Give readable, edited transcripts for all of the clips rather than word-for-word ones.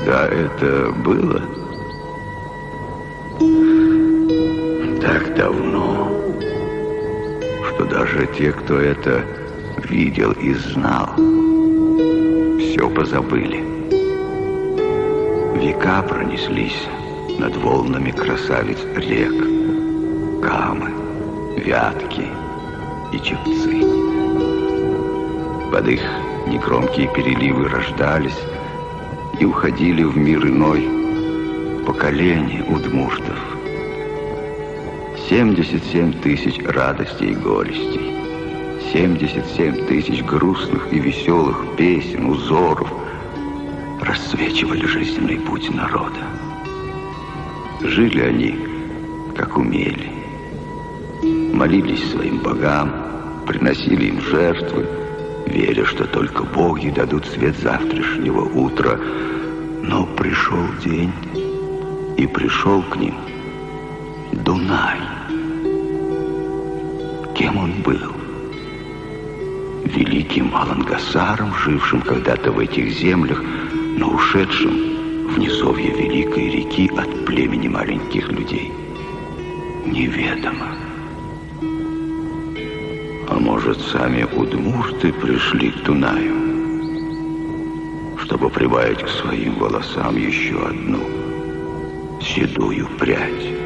когда это было? Так давно, что даже те, кто это видел и знал, все позабыли. Века пронеслись над волнами красавиц рек, Камы, Вятки и Чепцы. Под их негромкие переливы рождались и уходили в мир иной поколения удмуртов. 77 тысяч радостей и горестей, 77 тысяч грустных и веселых песен, узоров расцвечивали жизненный путь народа. Жили они, как умели. Молились своим богам, приносили им жертвы, веря, что только боги дадут свет завтрашнего утра. Но пришел день, и пришел к ним Дунай. Кем он был? Великим Алангасаром, жившим когда-то в этих землях, но ушедшим в низовье великой реки от племени маленьких людей? Неведомо. А может, сами удмурты пришли к Дунаю, чтобы прибавить к своим волосам еще одну седую прядь?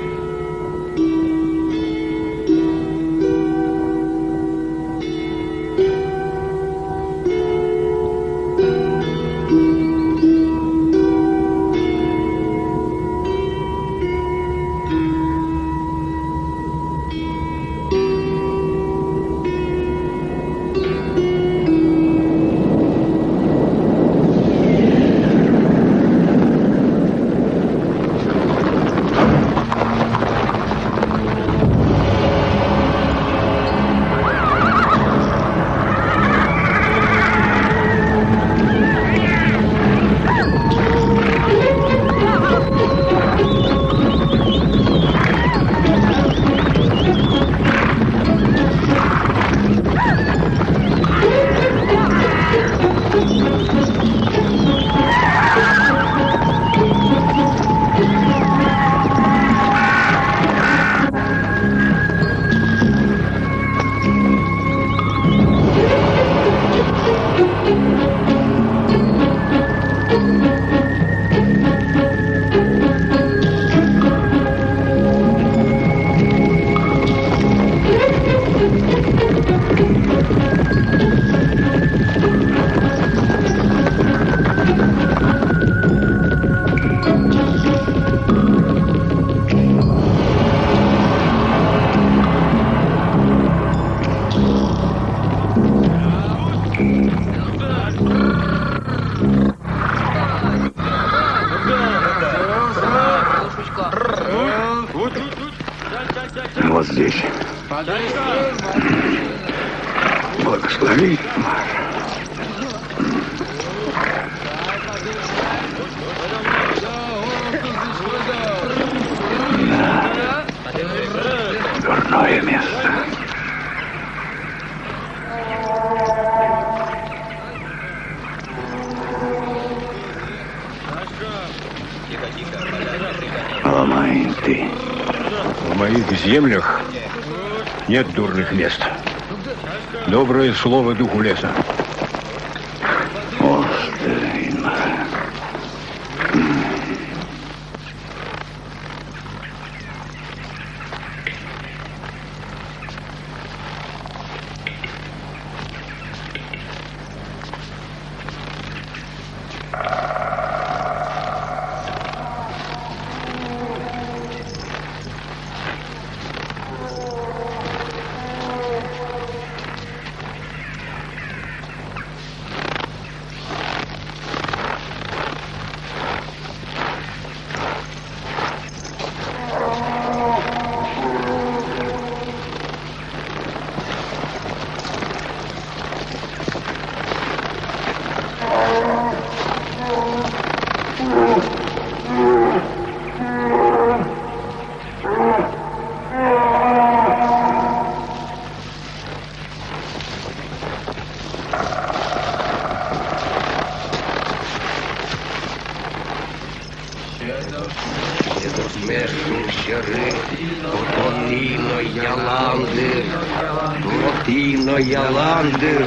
Вот здесь. Благослови, Маша. Да. Дурное место. Ломай ты. В моих землях нет дурных мест. Доброе слово духу леса. yalandır, Turotino yalandır.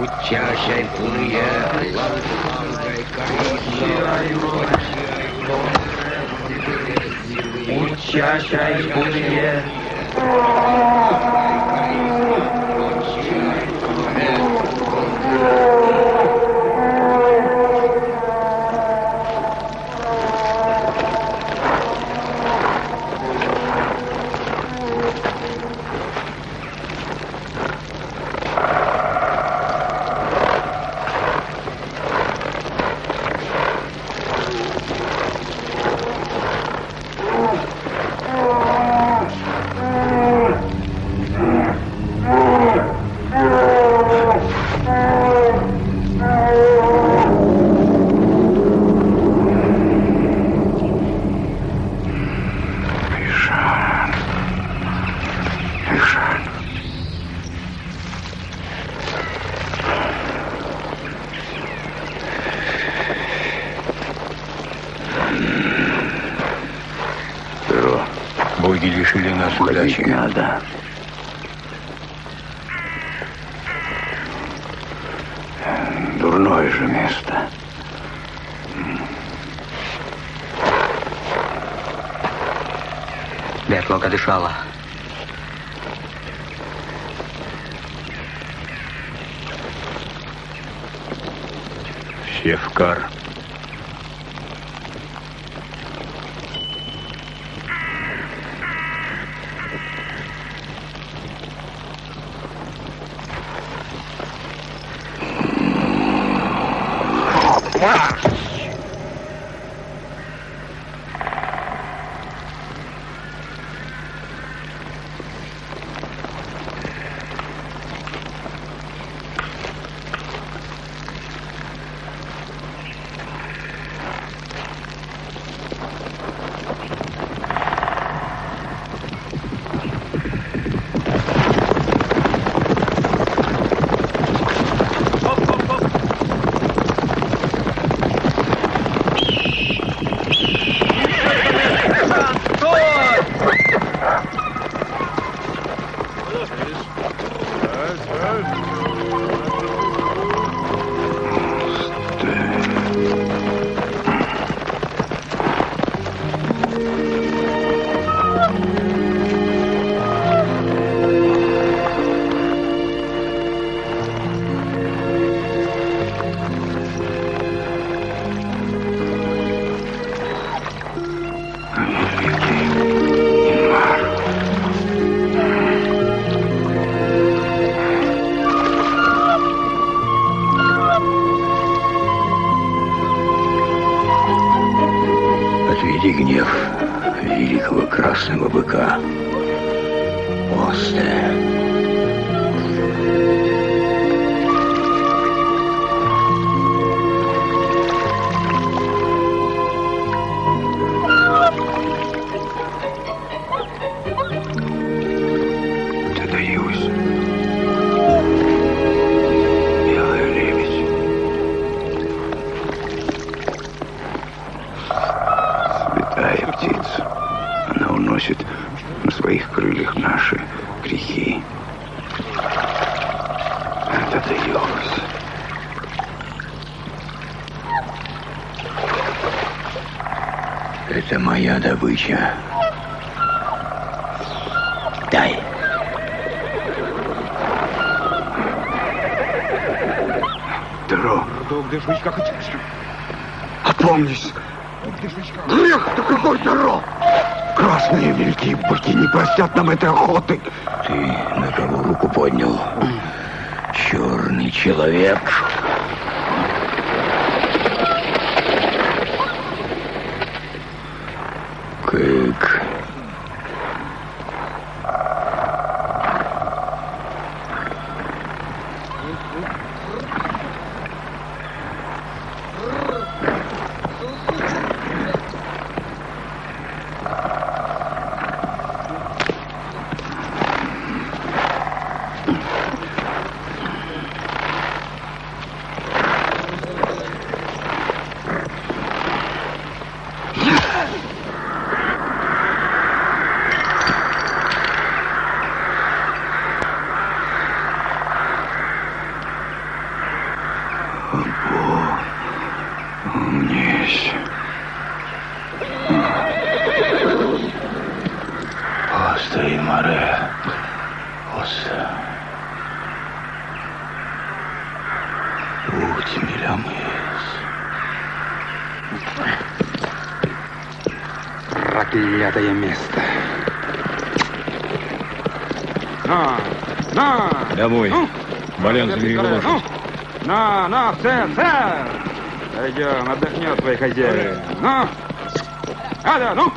Uçaşay kuruya, langay karino. Uçaşay kuruya. Боги лишили нас удачи. Надо. Дурное же место. Бетлока дышала. Севкар. Отведи гнев великого красного быка. Осте. Додаюсь. Белая лебедь. Святая птица. Она уносит на своих крыльях наши грехи. Это даёс. Это моя добыча. Дай. Таро. Опомнись. Грех-то какой, Таро! Красные великие быки не простят нам этой охоты. Ты на кого руку поднял? Черный человек. Кык. Оса. Путь милямыс. Проклятое место. На! Домой. Болян завели лошадь. На, сэр! Пойдем, отдохнет твой хозяин. Ну! Да, ну!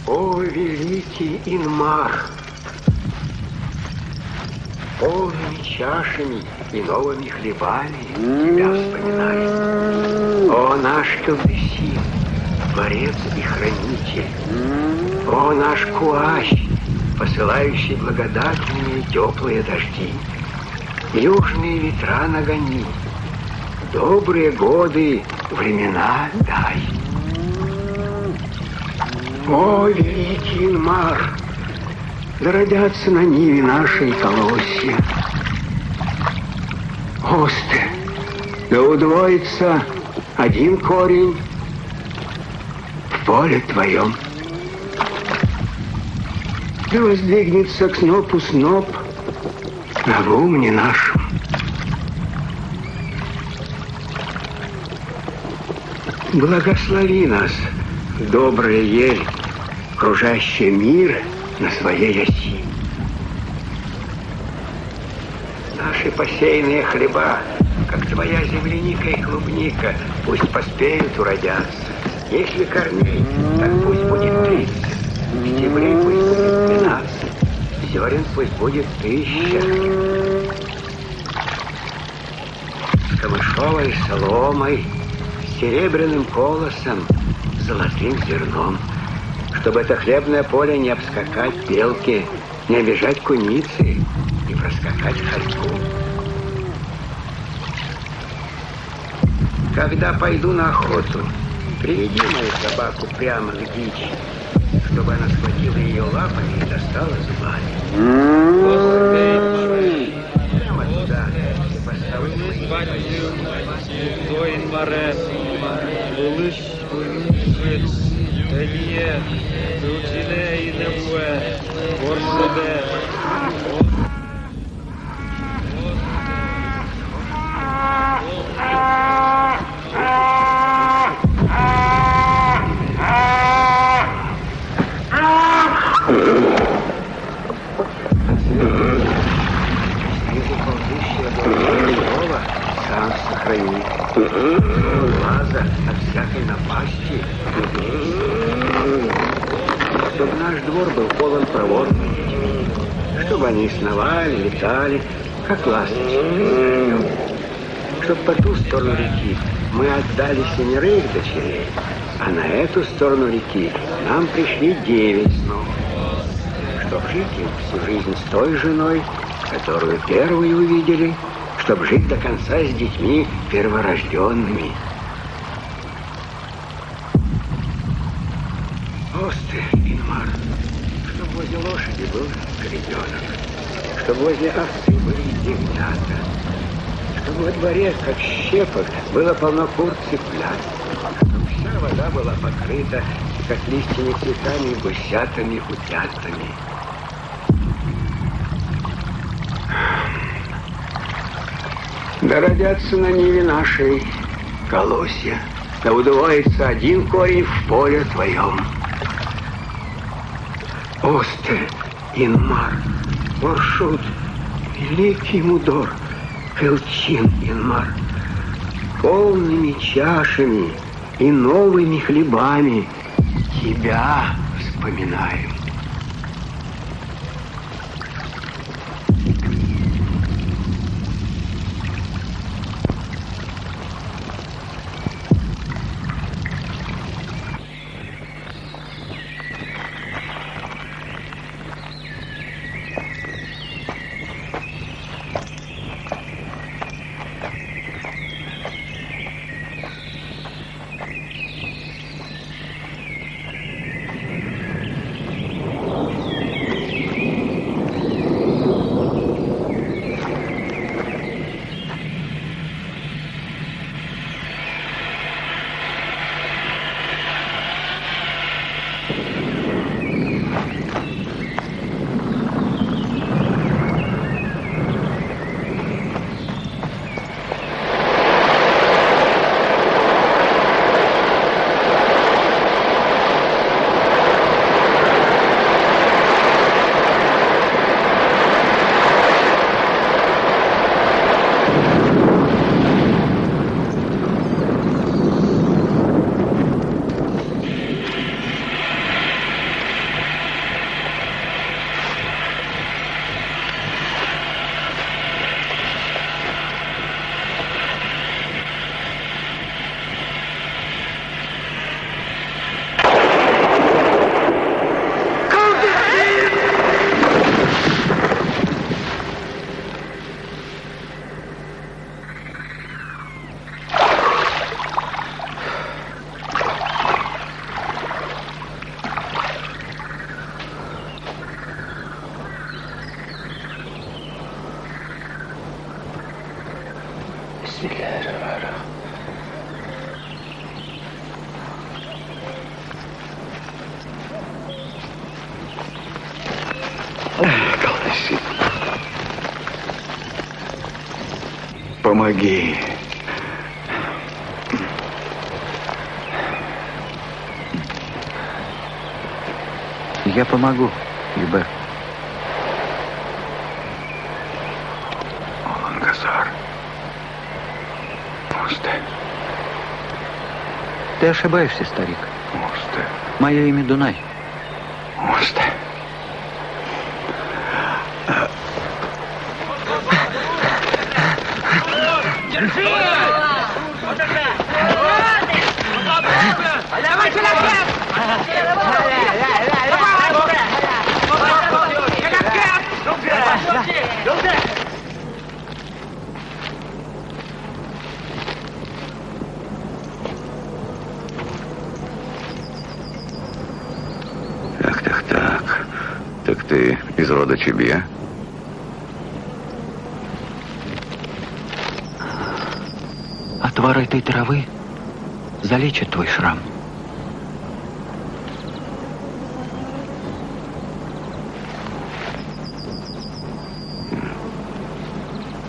О, великий Инмар! Полными чашами и новыми хлебами тебя вспоминает. О, наш Келдесин, творец и хранитель! О, наш Куащ, посылающий благодатные теплые дожди! Южные ветра нагони, добрые годы, времена дай. О, великий Инмар, да родятся на ниве нашей колосья. Осте, да удвоится один корень в поле твоем. Да воздвигнется к снопу сноп на гумне нашем. Благослови нас, добрая ель, кружащая мир на своей оси. Наши посеянные хлеба, как твоя земляника и клубника, пусть поспеют уродятся. Если корней, так пусть будет 30, стеблей пусть будет 12, зерен пусть будет 1000. С камышовой соломой, с серебряным колосом, с золотым зерном, чтобы это хлебное поле не обскакать белки, не обижать куницы, не проскакать хорьку. Когда пойду на охоту, приведи мою собаку прямо к дичи, чтобы она схватила ее лапами и достала зубами. Прямо туда, и поставлю мои сам сохрани. Глаза от всякой напасти. Чтобы наш двор был полон проворными детьми. Чтобы они сновали, летали, как ласточки. Чтоб по ту сторону реки мы отдали 7 дочерей, а на эту сторону реки нам пришли 9 снов. Чтоб жить им всю жизнь с той женой, которую первую увидели, чтобы жить до конца с детьми перворожденными. Осты, Инмар, чтобы возле лошади был ребенок, чтобы возле овцы были ягнята, чтобы во дворе, как щепок, было полно кур цыплят, чтобы вся вода была покрыта, как листьями, цветами, гусятами, утятами. Да родятся на ниве нашей колосья, да удвоится 1 корень в поле твоем. Осте, Инмар, Оршут, великий мудор, Элчин, Инмар, полными чашами и новыми хлебами тебя вспоминаем. Помоги. Я помогу, Ибер. Олангас. Ты ошибаешься, старик. Можете. Мое имя Дунай. Можете. Так. Так ты из рода Чебье? Отвар этой травы залечит твой шрам.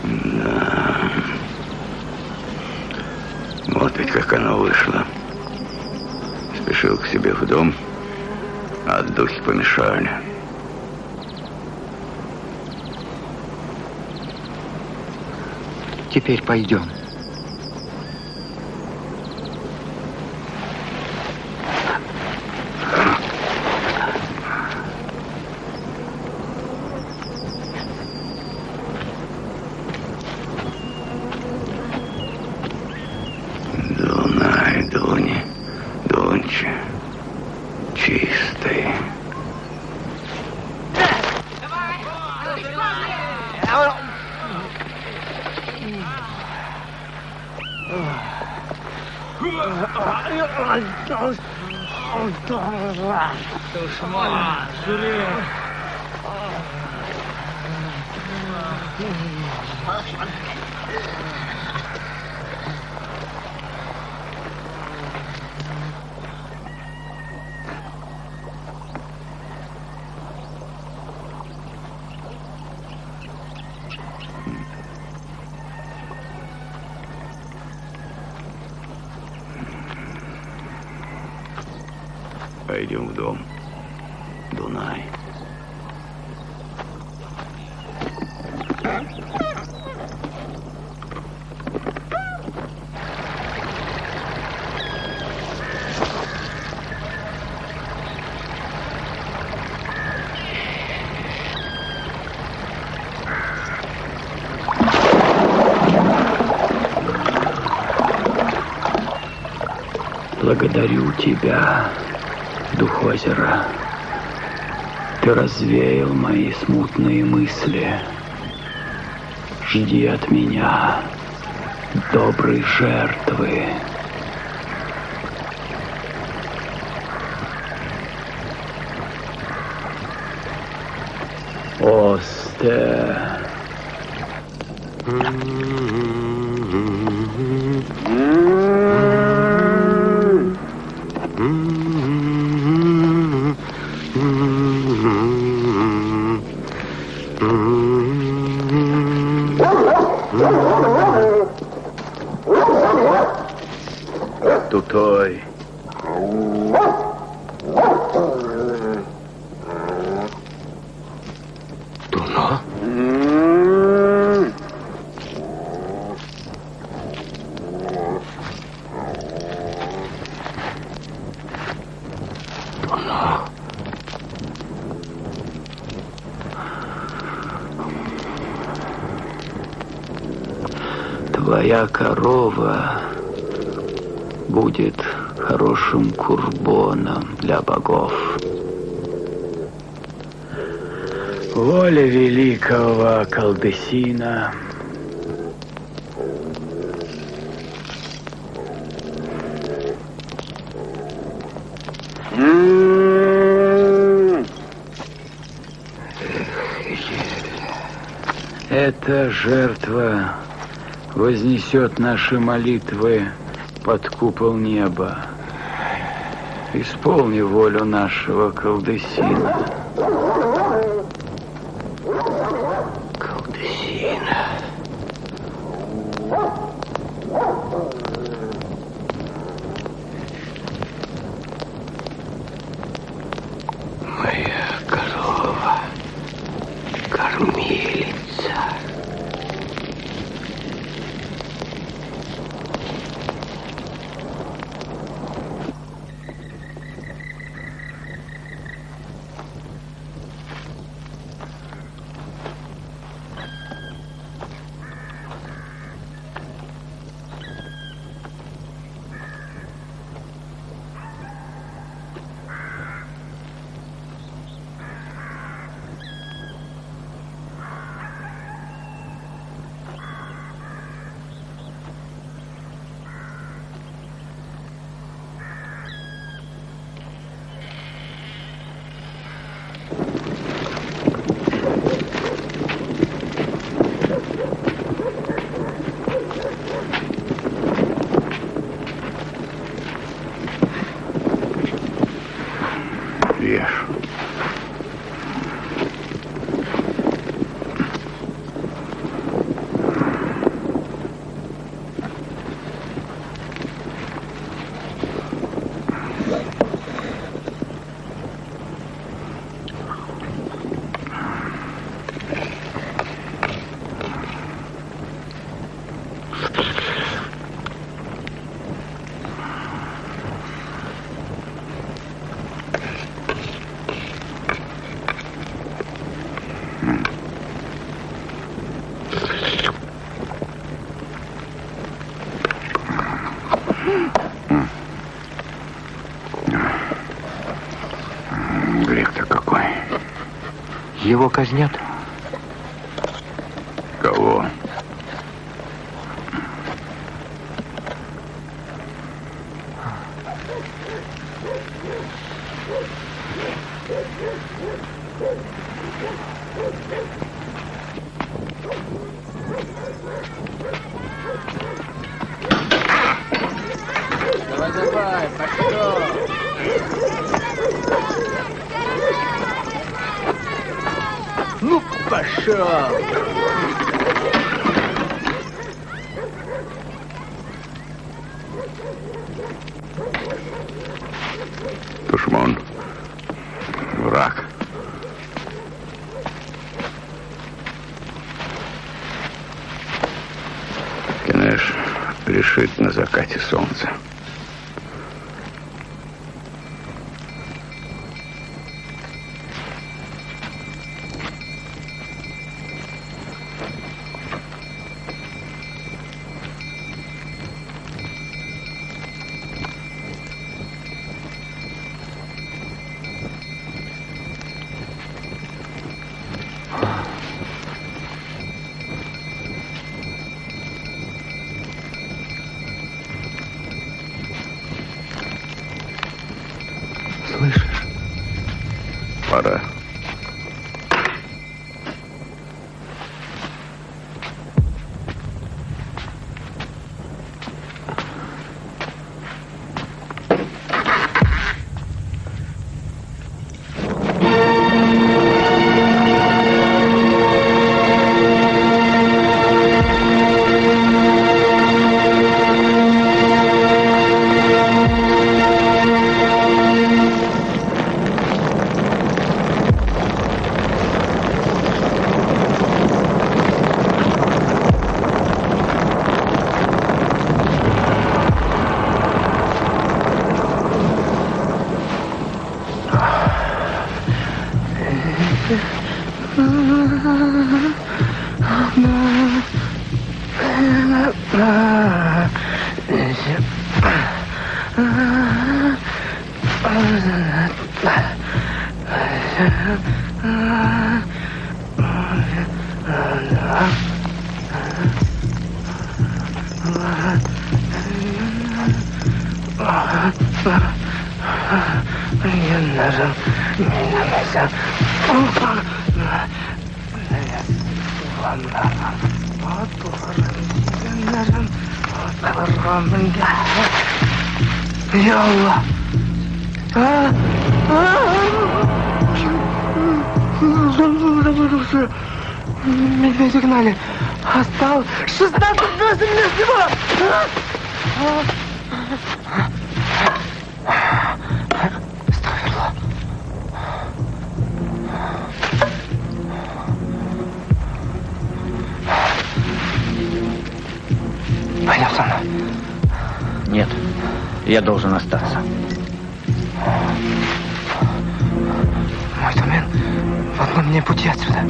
Да. Вот ведь как оно вышло. Спешил к себе в дом, а духи помешали. Теперь пойдем. Дунай, Дуни, Дунчи, чистый. Пойдем в дом, Дунай. Благодарю тебя, Дух озера. Ты развеял мои смутные мысли. Жди от меня доброй жертвы. Осте. Тутой. Дуно? Дуно. Твоя корова будет хорошим курбоном для богов. Воля великого Калдесина. Эта жертва вознесет наши молитвы под купол неба. Исполни волю нашего Калдесина. Калдесина. Моя корова, кормилица. Грех-то какой. Его казнят. Кого? Давай, пошел. Ну, пошел. Душман. Враг. Кенеш решит на закате солнца. Слышишь? Пора. Я Аллах. Медведя гнали. Осталось 16 мест всего. Ставерло. Пойдем со мной. Нет, я должен остаться. Мой домен в одном мне пути отсюда.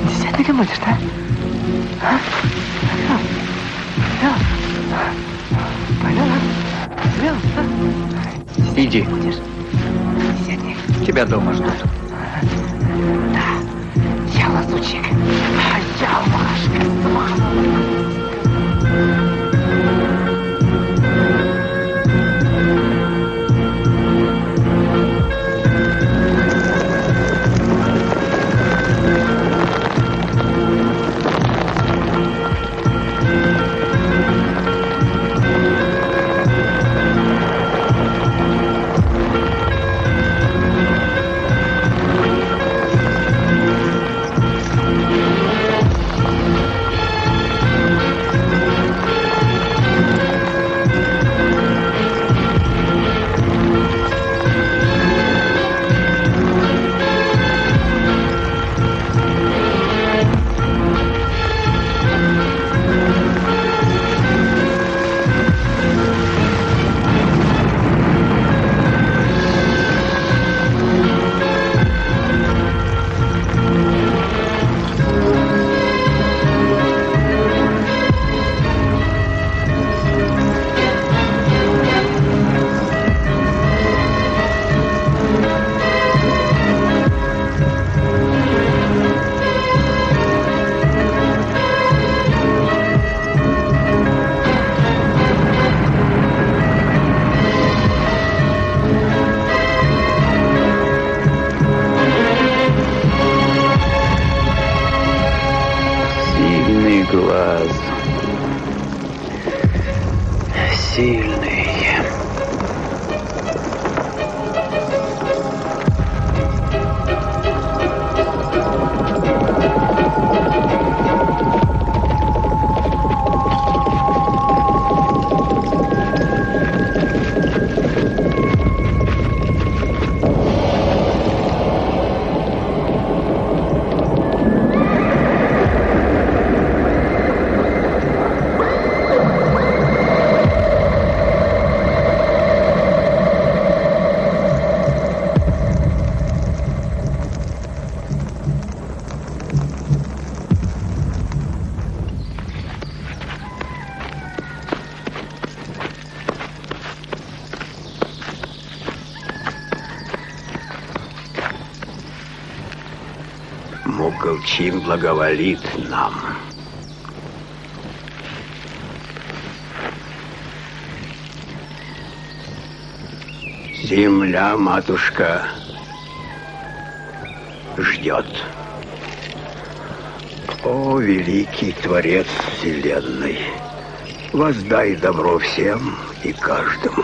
Десятника будешь, да? Понял? Иди. Будешь? Десятник. Тебя дома ждут. Да. Я лазучик. А я ваш. глаз. Сильный. Мукалчин благоволит нам. Земля, матушка, ждет. О, великий Творец Вселенной, воздай добро всем и каждому.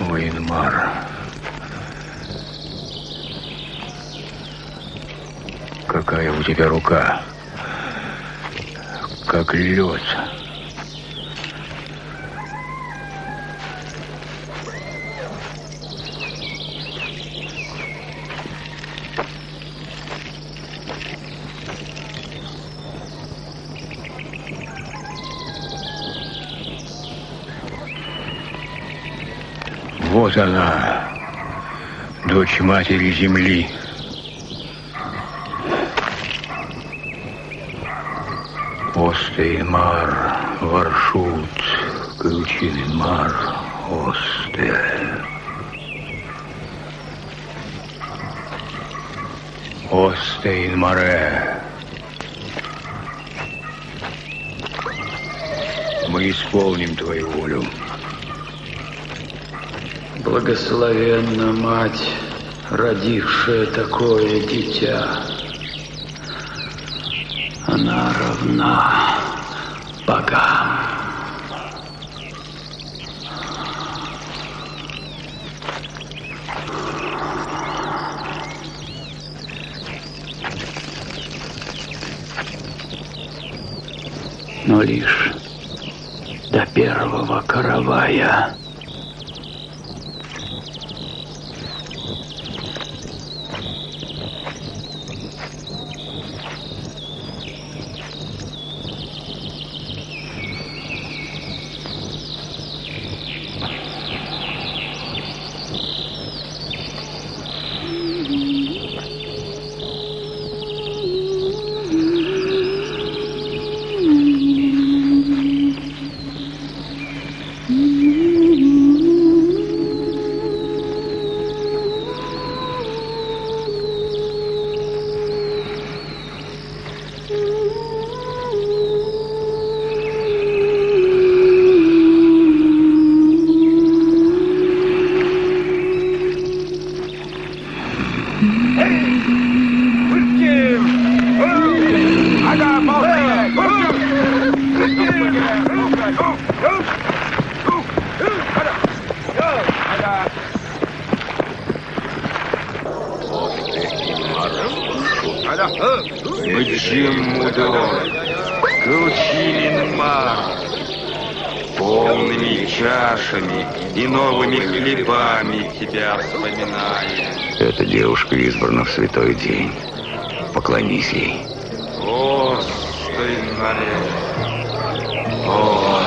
Уинмар. Какая у тебя рука? Как лед. Вот она, дочь матери земли. Остейнмар, Варшут, Кылчинмар, Осте. Остейнмаре. Мы исполним твою волю. Благословенна мать, родившая такое дитя. Она равна богам. Но лишь до первого каравая. Полными чашами и новыми хлебами тебя вспоминаем. Эта девушка избрана в святой день. Поклонись ей. Остейнмаре. О.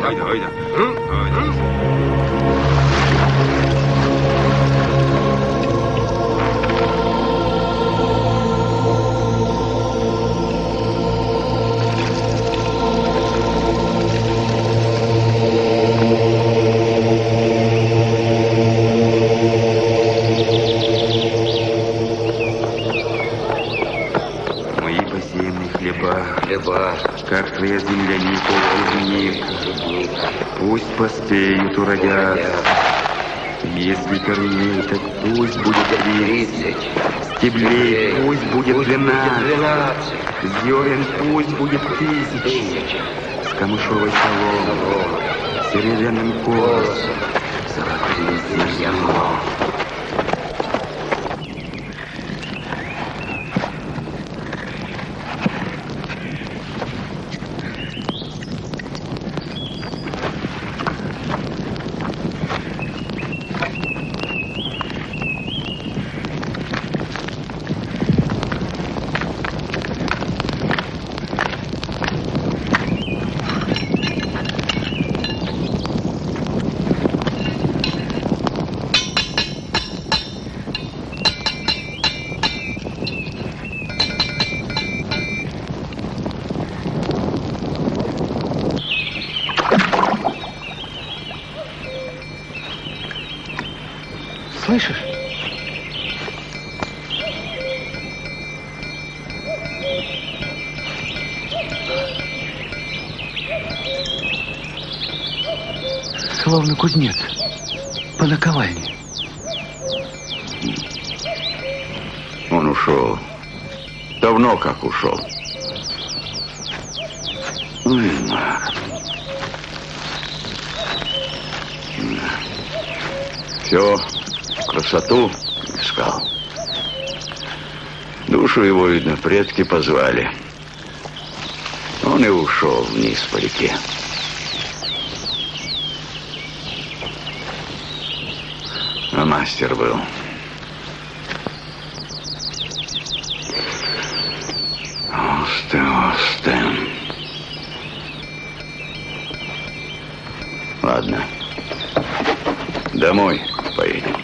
Ойда. Ойда. Как твоя земляника и клубника, пусть поспеют, уродятся. Если корней, так пусть будет 30, стеблей пусть будет 12, зерен пусть будет 1000, с камышовой соломой, с деревянным колосом, золотым зерном. Слышишь? Словно кузнец по наковальне. Он ушел. Давно как ушел. Все, красоту искал. Душу его, видно, предки позвали. Он и ушел вниз по реке. А мастер был. Осте. Ладно. Домой поедем.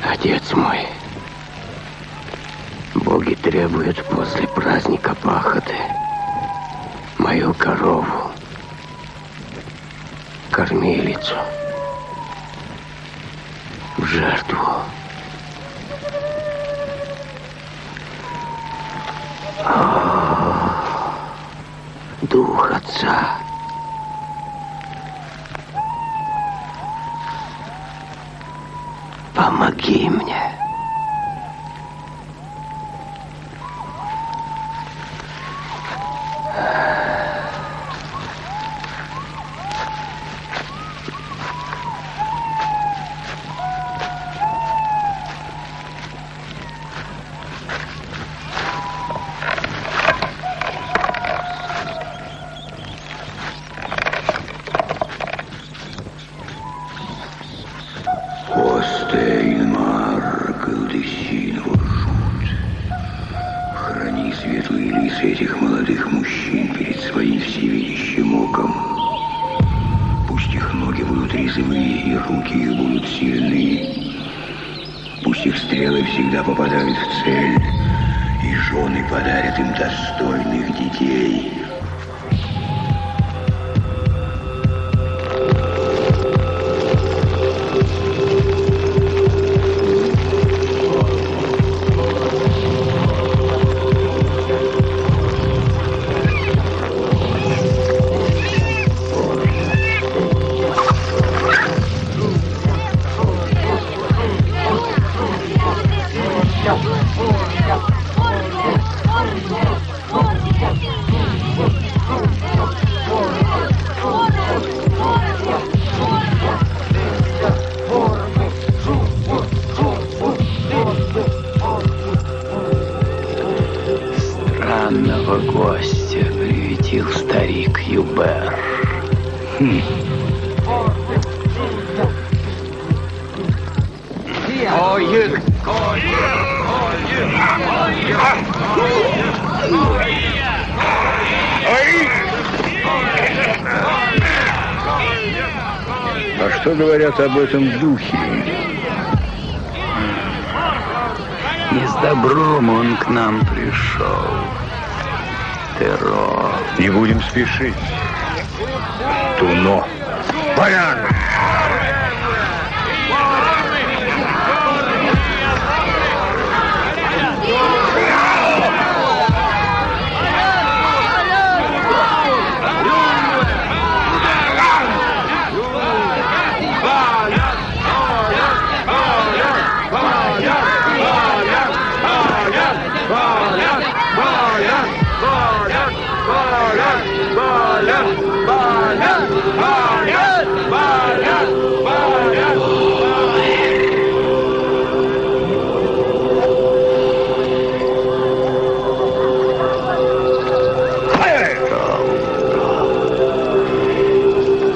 Отец мой, боги требуют после праздника пахоты мою корову, кормилицу, в жертву. Дух Отца, помоги мне. Этих молодых мужчин перед своим всевидящим оком. Пусть их ноги будут резвые, и руки их будут сильные. Пусть их стрелы всегда попадают в цель, и жены подарят им достойных детей. А что говорят об этом духе? Не с добром он к нам пришел. Террор. Не будем спешить. Туно. Полян!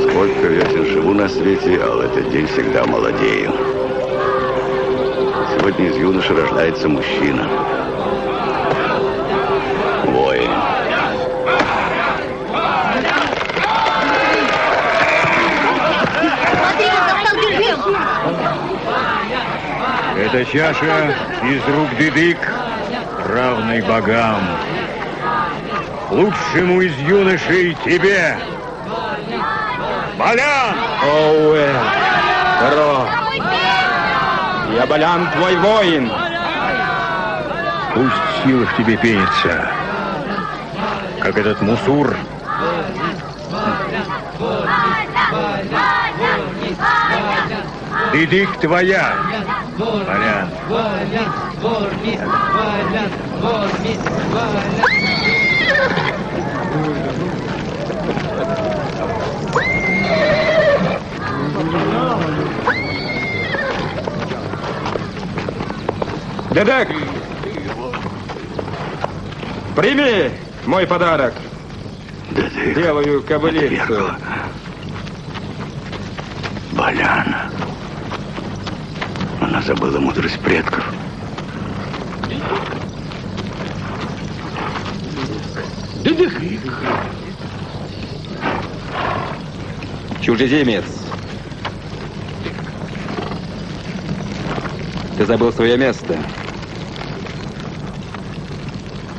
Сколько весен живу на свете, а в этот день всегда молодею. Сегодня из юноши рождается мужчина. Воин. Эта чаша из рук Дидык, равной богам. Лучшему из юношей тебе, Балян! Оуэ, Таро, я Балян, твой воин. Пусть сила в тебе пенится, как этот мусур. Дидык твоя, Балян. Дедек, прими мой подарок. Дедек. Делаю кобылицу. Баляна. Она забыла мудрость предков. Чужеземец. Ты забыл свое место.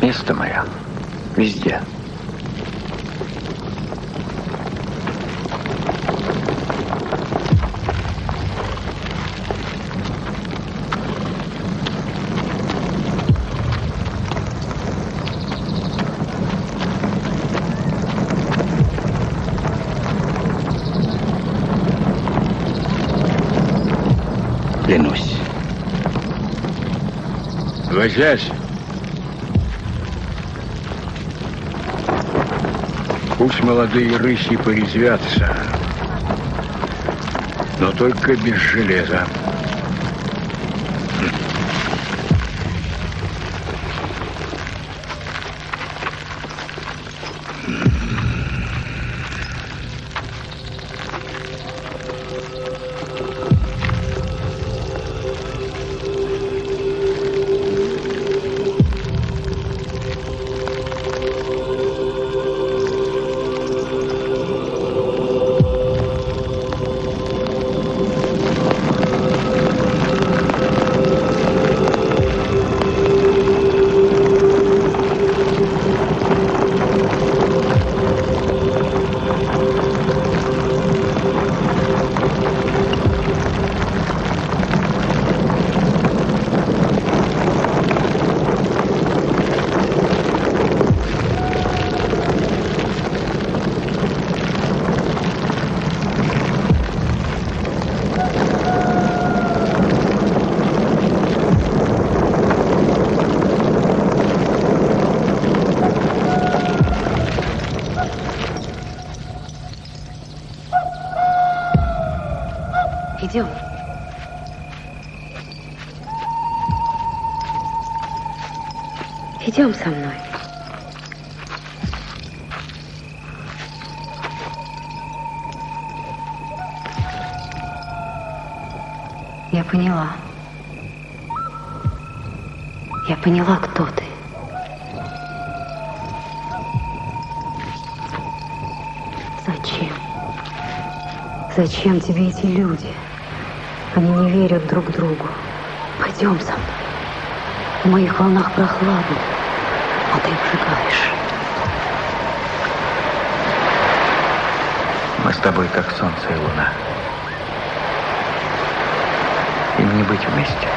Место мое везде. Клянусь. Возясь. Пусть молодые рыси порезвятся, но только без железа. Идем. Идем со мной. Я поняла. Я поняла, кто ты. Зачем? Зачем тебе эти люди? Они не верят друг другу. Пойдем со мной. В моих волнах прохладно, а ты обжигаешь. Мы с тобой как солнце и луна. Им не быть вместе.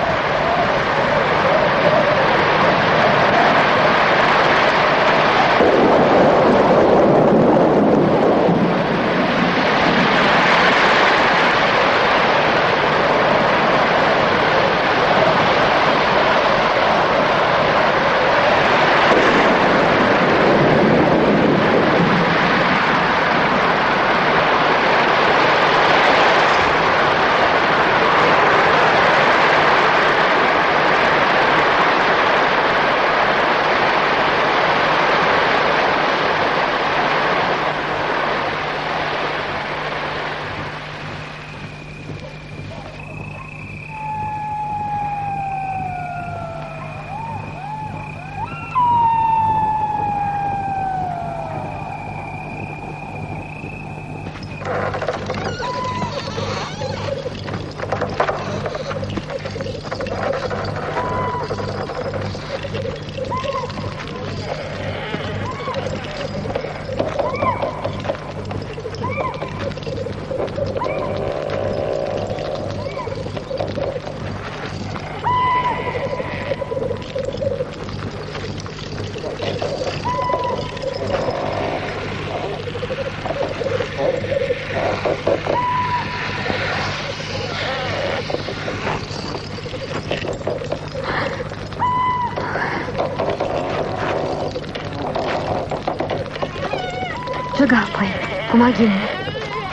Джигарпай, помоги мне.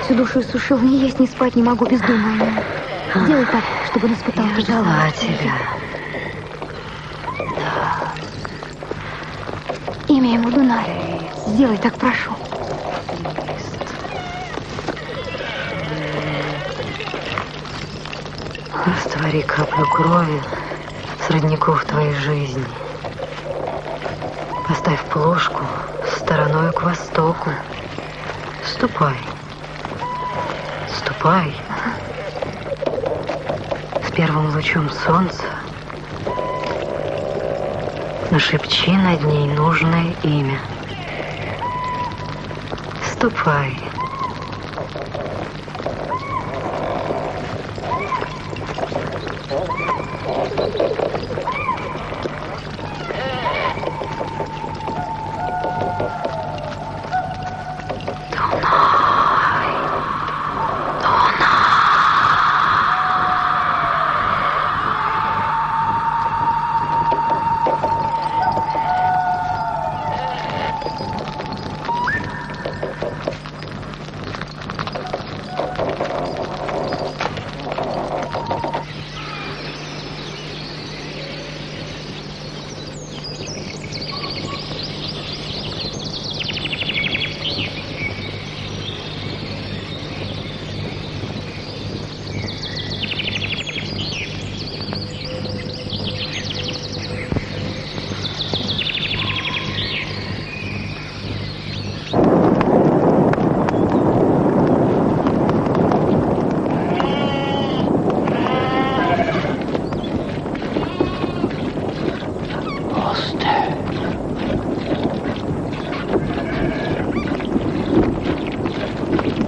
Всю душу иссушил, ни есть, ни спать не могу, бездумно. Сделай так, чтобы он испытал. Я ждала тебя. Да. Имя ему Дунай. Сделай так, прошу. Раствори каплю крови с родников твоей жизни. Поставь плошку стороной к востоку. Ступай. Ступай. С первым лучом солнца нашепчи над ней нужное имя. Ступай.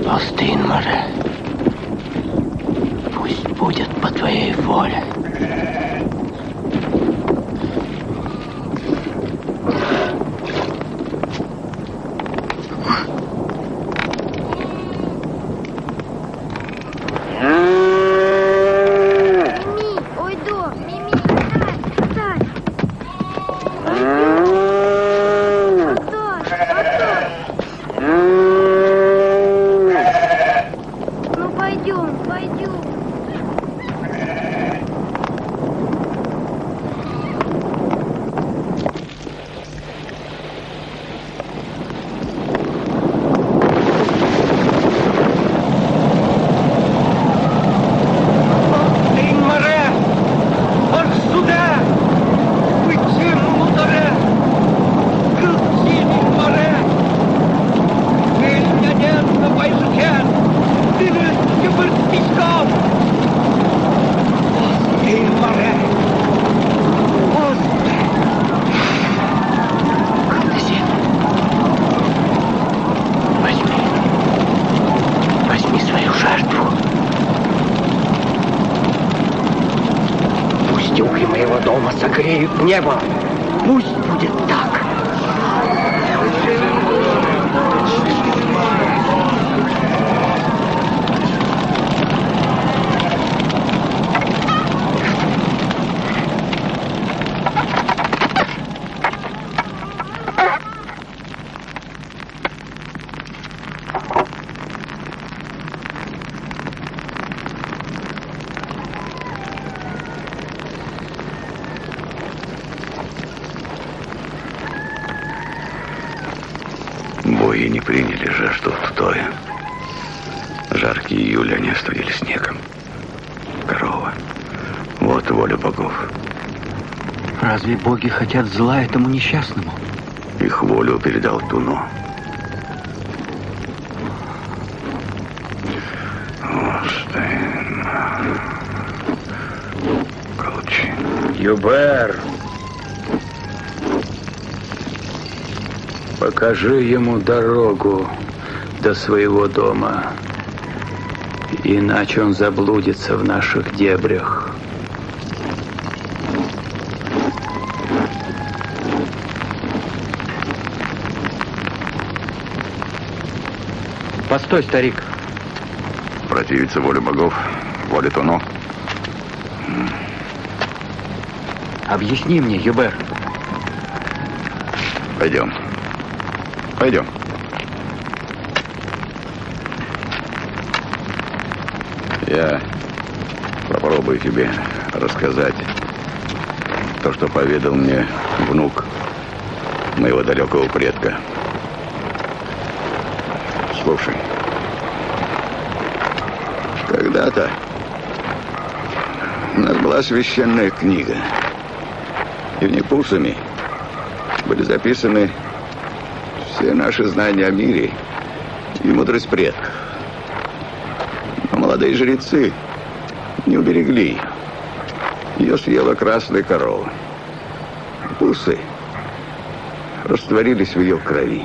Остынмаре, пусть будет по твоей воле. Пусть угли моего дома согреют небо. Пусть будет так. Бои не приняли жажду стоя. Жаркий июль они остудили снегом. Корова. Вот воля богов. Разве боги хотят зла этому несчастному? Их волю передал Туно. Колчи. Юбер, покажи ему дорогу до своего дома, иначе он заблудится в наших дебрях. Постой, старик. Противиться воле богов, воле Туно. Объясни мне, Юбер. Пойдем. Пойдем. Я попробую тебе рассказать то, что поведал мне внук моего далекого предка. Слушай. Когда-то у нас была священная книга. И в ней пусами были записаны все наши знания о мире и мудрость предков. Но молодые жрецы не уберегли ее. Ее съела красная корова. Пусы растворились в ее крови.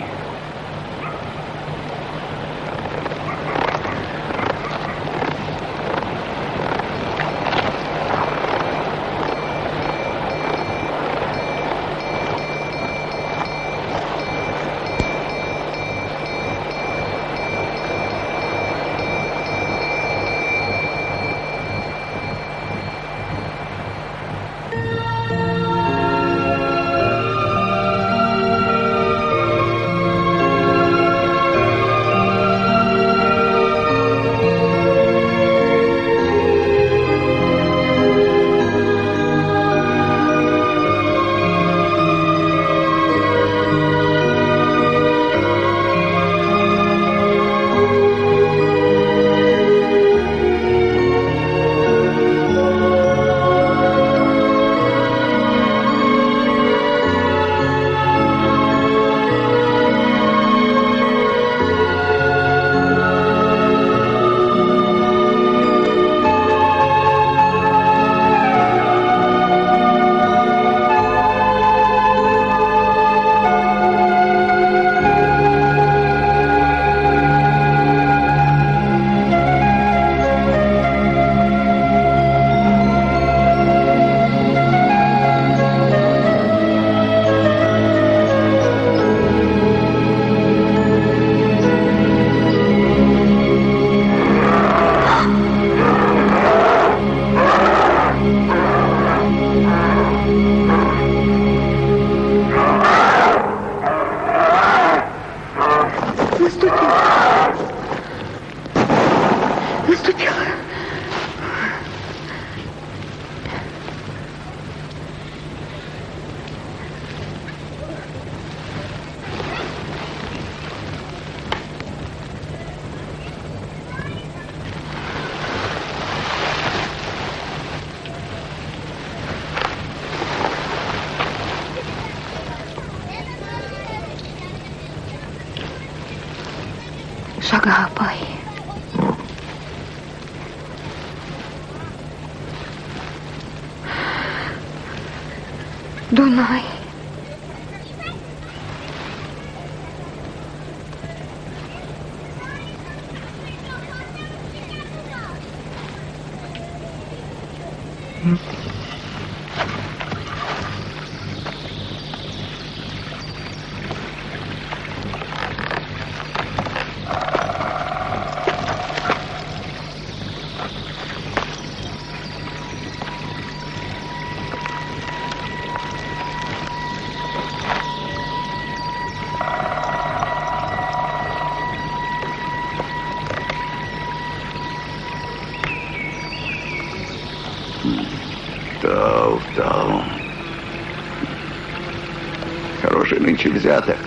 Шагапай. Дунай. Тау. Хороший нынче взяток.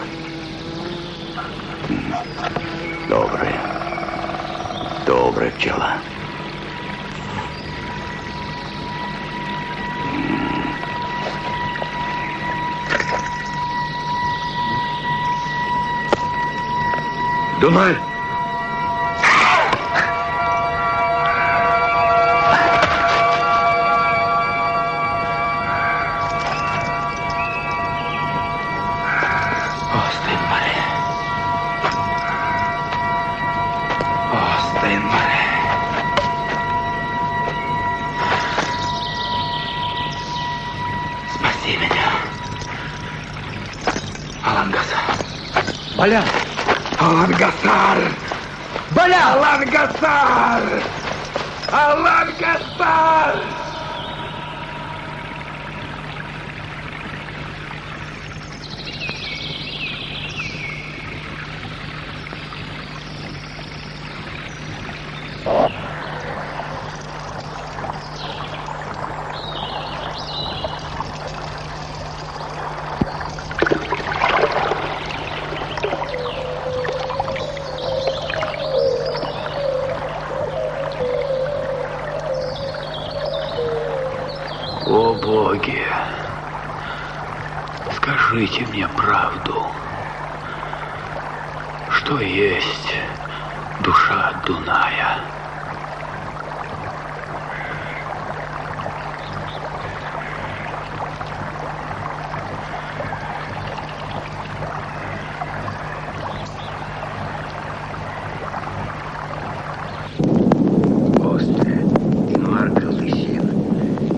Добрая пчела. Дунай! Балян! Алангасар! Балян! Алангасар! Алангасар! О, боги, скажите мне правду, что есть душа Дуная?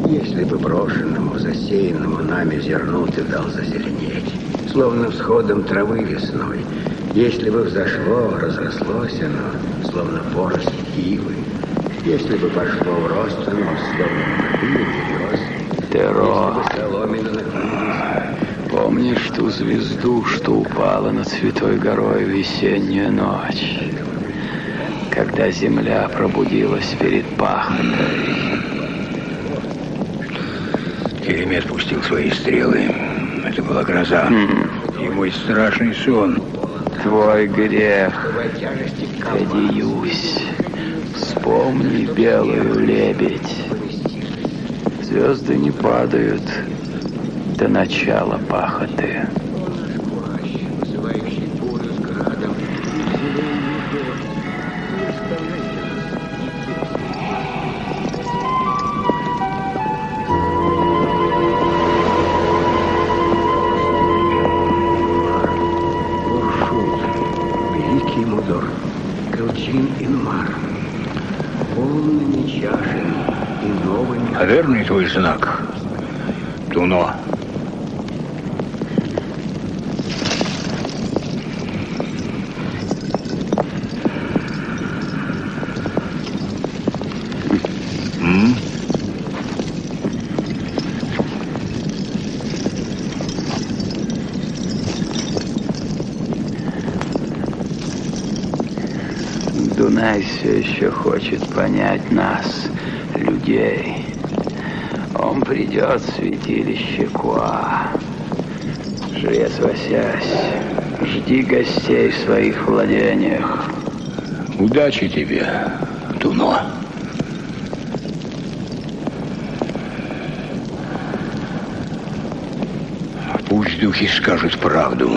Если бы брошенному, засеянному нами зерну ты дал зазеленеть, словно всходом травы весной, если бы взошло, разрослось оно, словно поросль ивы, если бы пошло в рост оно, словно молодые березы, Теро, если бы соломина накрылись. помнишь ту звезду, что упала над Святой горой в весеннюю ночь, когда земля пробудилась перед пахотой? Керемет пустил свои стрелы. Это была гроза. И мой страшный сон. Твой грех, Кадиюсь. Вспомни белую лебедь. Звезды не падают до начала пахоты. А верный твой знак, Дуно? Дунай все еще хочет понять нас, людей. Он придет в святилище Куа. Жрец Васясь, жди гостей в своих владениях. Удачи тебе, Дуно. Пусть духи скажут правду.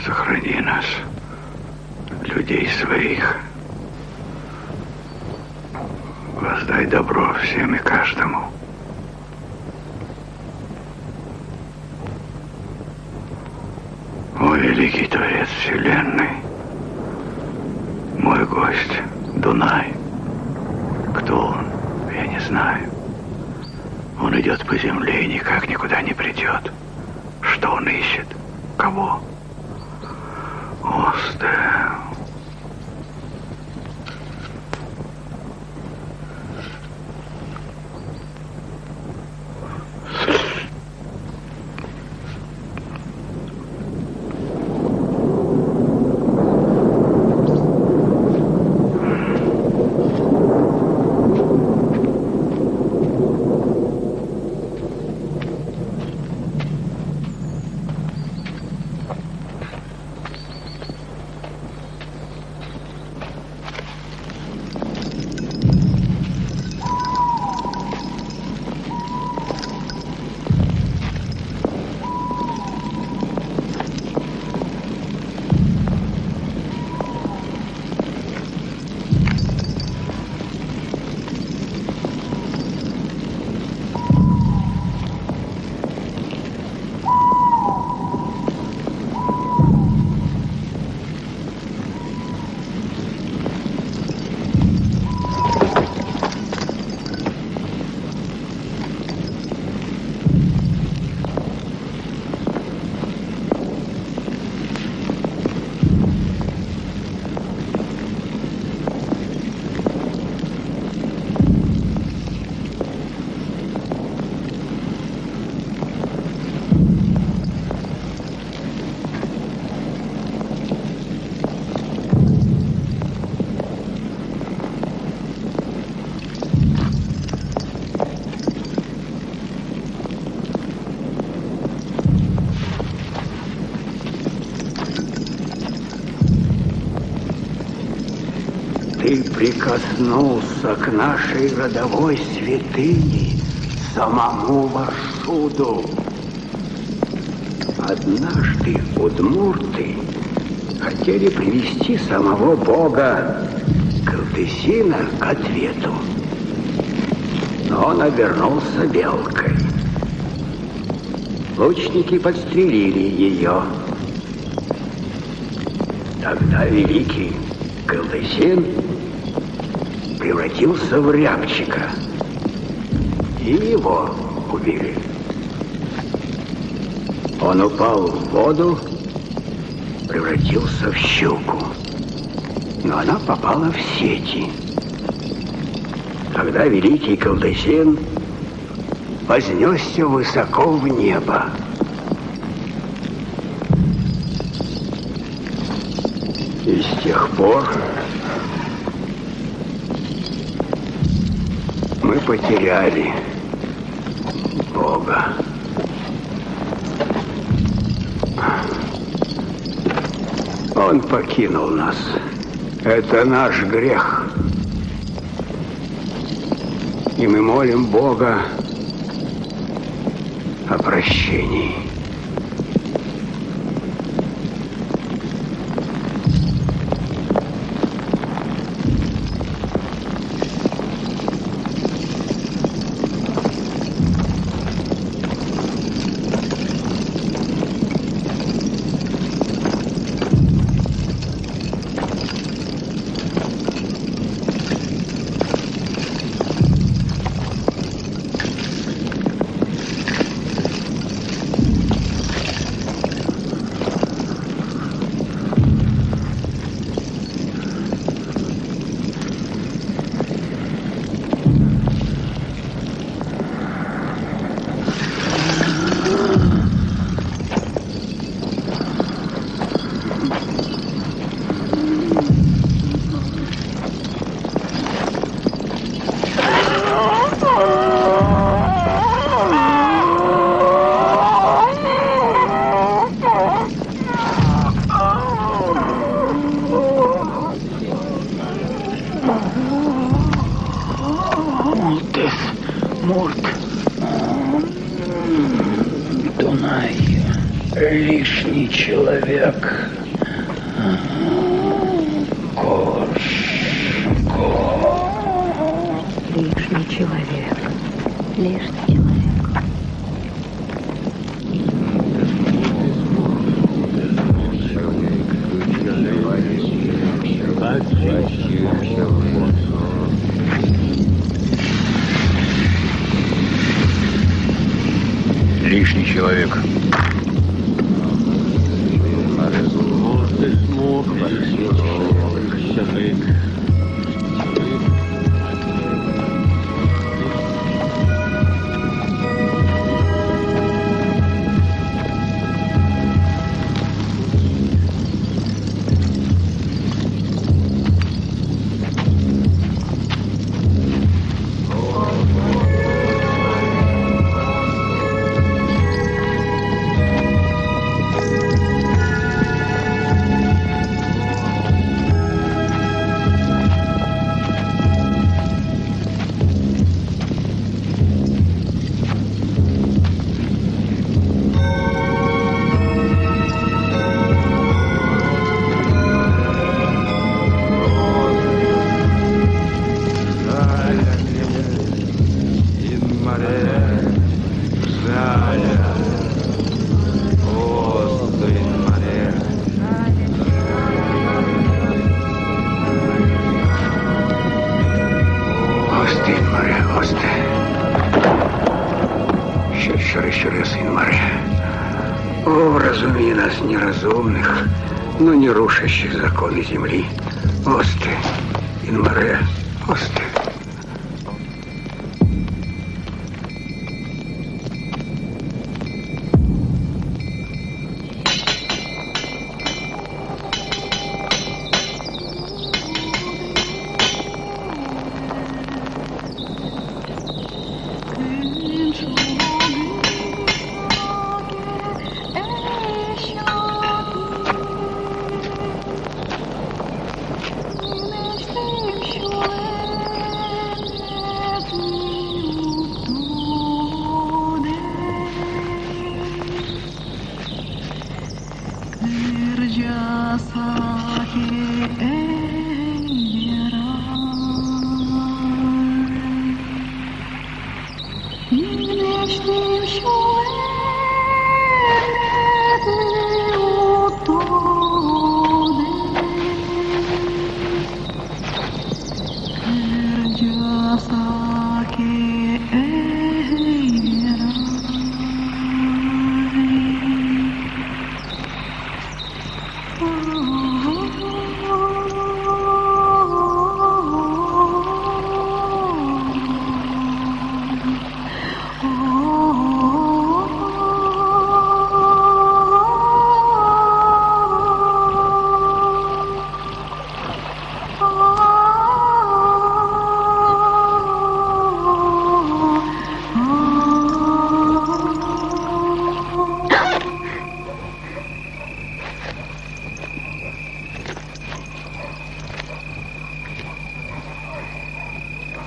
Сохрани нас, людей своих. Воздай добро всем и каждому. О, великий Творец Вселенной, мой гость Дунай. Кто он, я не знаю. Он идет по земле и никак никуда не придет. Что он ищет? Кого? Осте. ты прикоснулся к нашей родовой святыне, самому Вашуду. Однажды удмурты хотели привести самого бога Кылдысина к ответу, но он обернулся белкой. Лучники подстрелили ее. Тогда великий Кылдысин превратился в рябчика, и его убили. Он упал в воду, превратился в щуку, но она попала в сети. Тогда великий Кылдысин вознесся высоко в небо. И с тех пор мы потеряли Бога. Он покинул нас. Это наш грех. И мы молим Бога о прощении. Лишний человек. Лишний человек. Лишний человек. Лишний человек. Вразуми нас, неразумных, но не рушащих законы земли. Осты, Инмаре, Осты.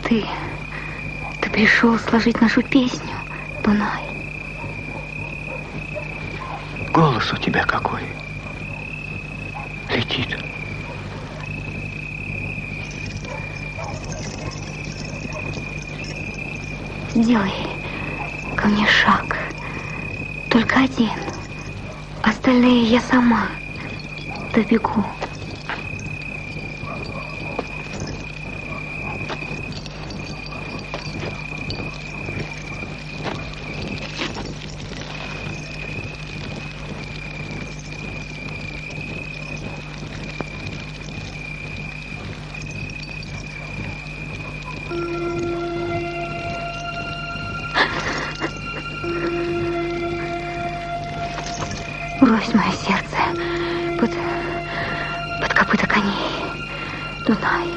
Ты пришел сложить нашу песню, Дунай. Голос у тебя какой. Летит. Сделай ко мне шаг. Только один. Остальные я сама добегу. Брось мое сердце под копыта коней, Дунай.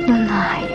Дунай.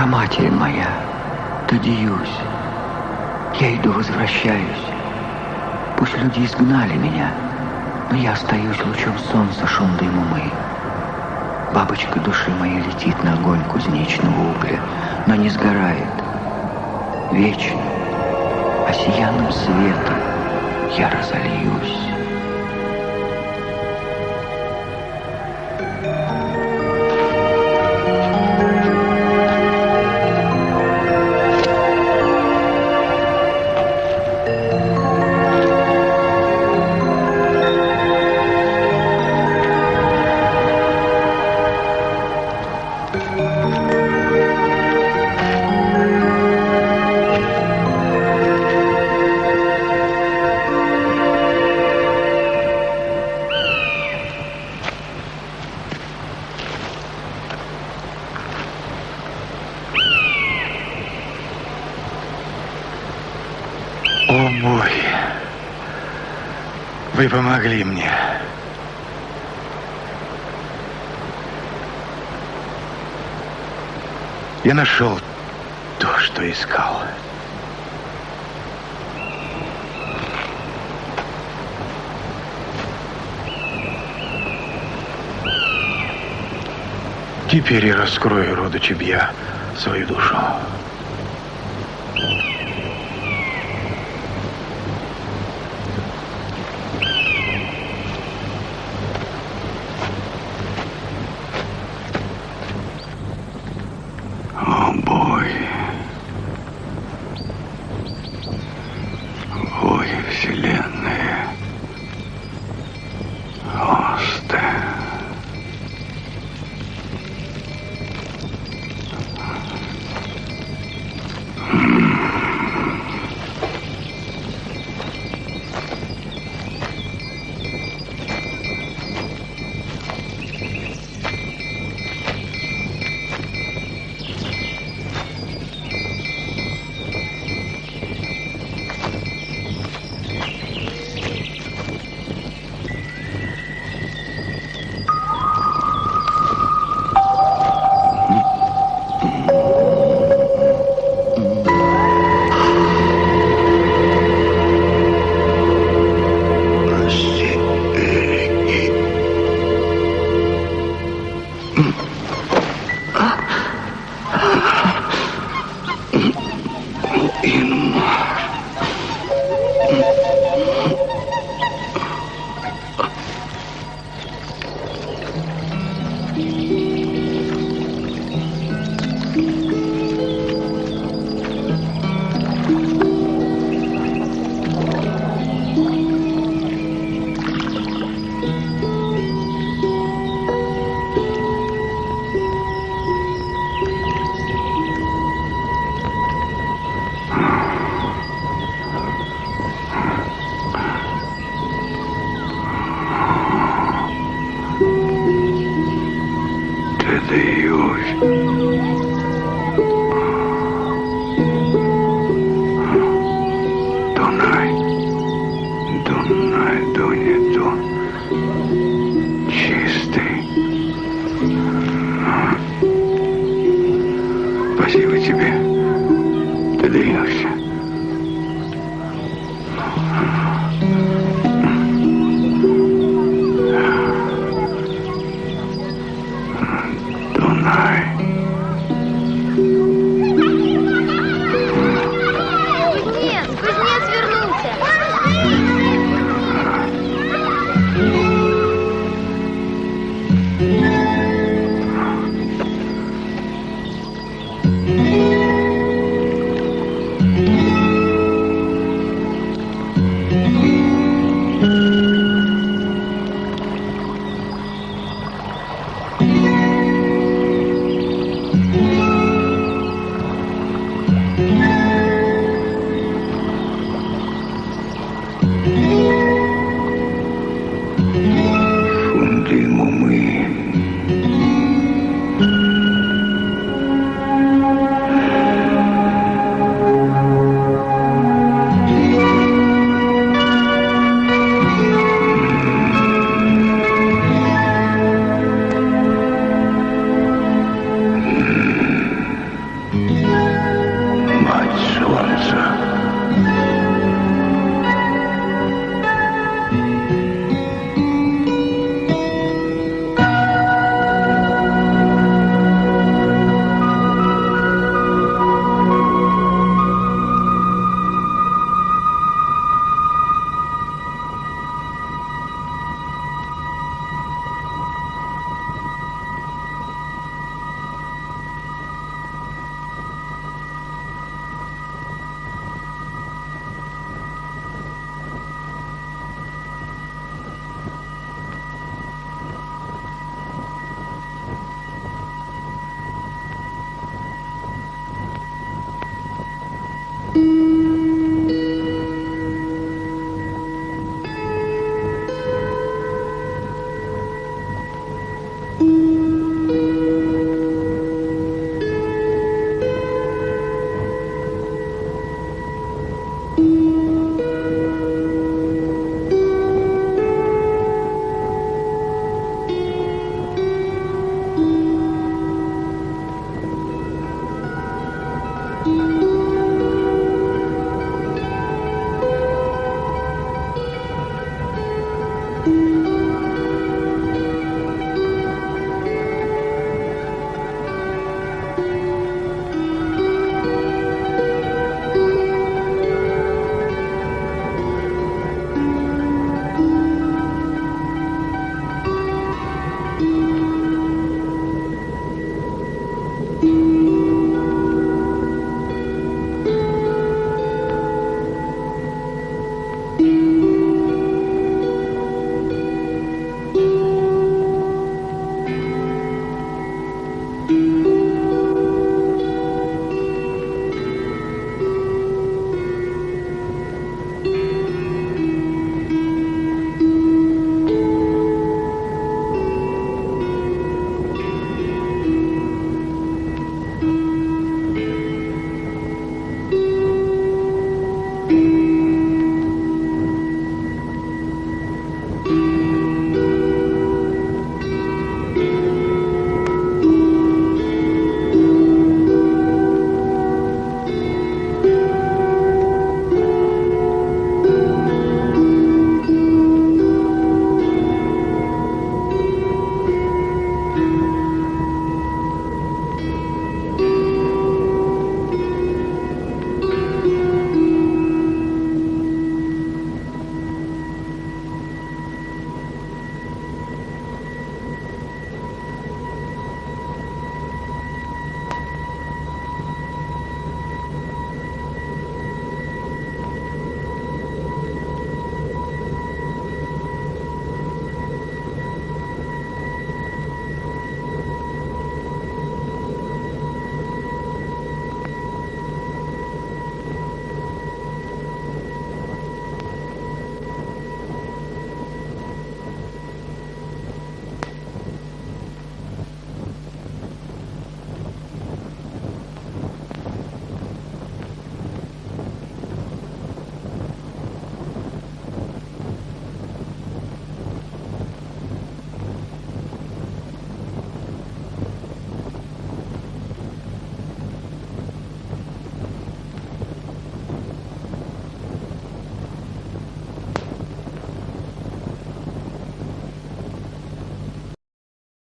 Матерь моя, тадеюсь, я иду, возвращаюсь. Пусть люди изгнали меня, но я остаюсь лучом солнца, шум дымумы. Бабочка души моей летит на огонь кузнечного угля, но не сгорает. Вечно, осиянным светом я разольюсь. Вы помогли мне. Я нашел то, что искал. Теперь я раскрою роду Чебья свою душу. Господи.